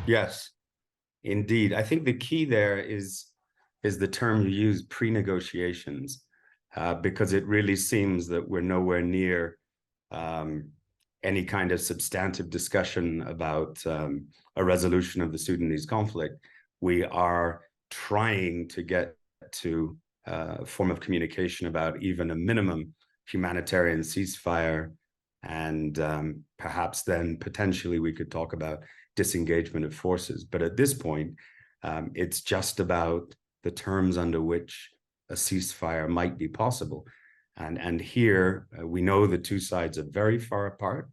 Yes, indeed. I think the key there is the term you use, pre-negotiations, because it really seems that we're nowhere near any kind of substantive discussion about a resolution of the Sudanese conflict. We are trying to get to a form of communication about even a minimum humanitarian ceasefire, and perhaps then potentially we could talk about disengagement of forces. But at this point, it's just about the terms under which a ceasefire might be possible. And here we know the two sides are very far apart,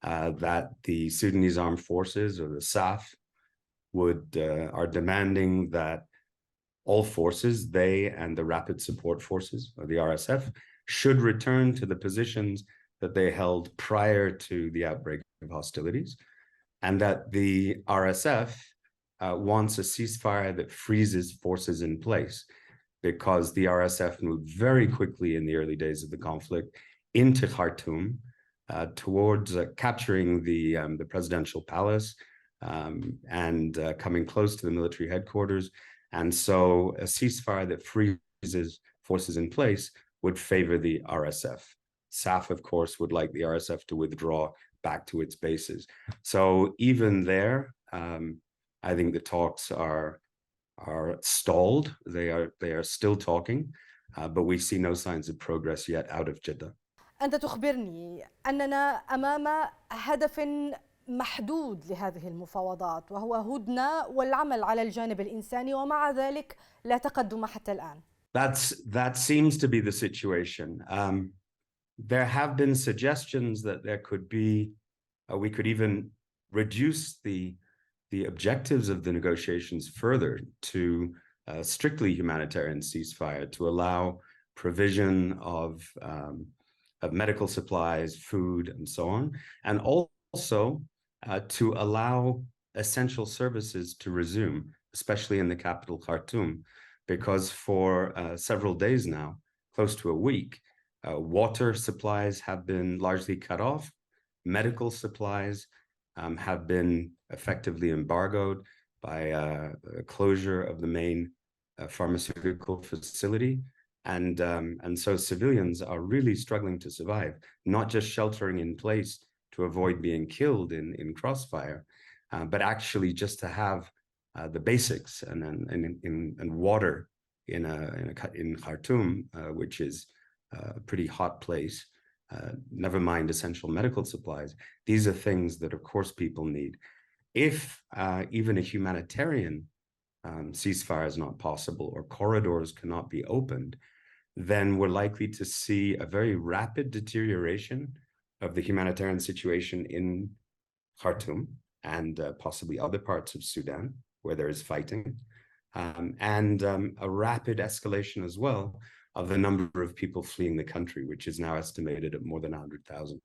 that the Sudanese armed forces, or the SAF, are demanding that all forces, they and the rapid support forces, or the RSF, should return to the positions that they held prior to the outbreak of hostilities, and that the RSF wants a ceasefire that freezes forces in place, because the RSF moved very quickly in the early days of the conflict into Khartoum towards capturing the presidential palace and coming close to the military headquarters. And so a ceasefire that freezes forces in place would favor the RSF. SAF, of course, would like the RSF to withdraw back to its bases. So even there, I think the talks are stalled. They are still talking, but we see no signs of progress yet out of Jeddah. أنت تخبرني أننا أمام هدف محدود لهذه المفاوضات، وهو هدنة والعمل على الجانب الإنساني، ومع ذلك لا تقدم حتى الآن. That seems to be the situation. There have been suggestions that there could be, we could even reduce the objectives of the negotiations further to strictly humanitarian ceasefire, to allow provision of medical supplies, food, and so on, and also to allow essential services to resume, especially in the capital Khartoum, because for several days now, close to a week, water supplies have been largely cut off, medical supplies have been effectively embargoed by a closure of the main pharmaceutical facility. And so civilians are really struggling to survive, not just sheltering in place to avoid being killed in crossfire, but actually just to have the basics and water in Khartoum, which is a pretty hot place. Never mind essential medical supplies. These are things that, of course, people need. If even a humanitarian ceasefire is not possible, or corridors cannot be opened, then we're likely to see a very rapid deterioration of the humanitarian situation in Khartoum and possibly other parts of Sudan where there is fighting, and a rapid escalation as well of the number of people fleeing the country, which is now estimated at more than 100,000.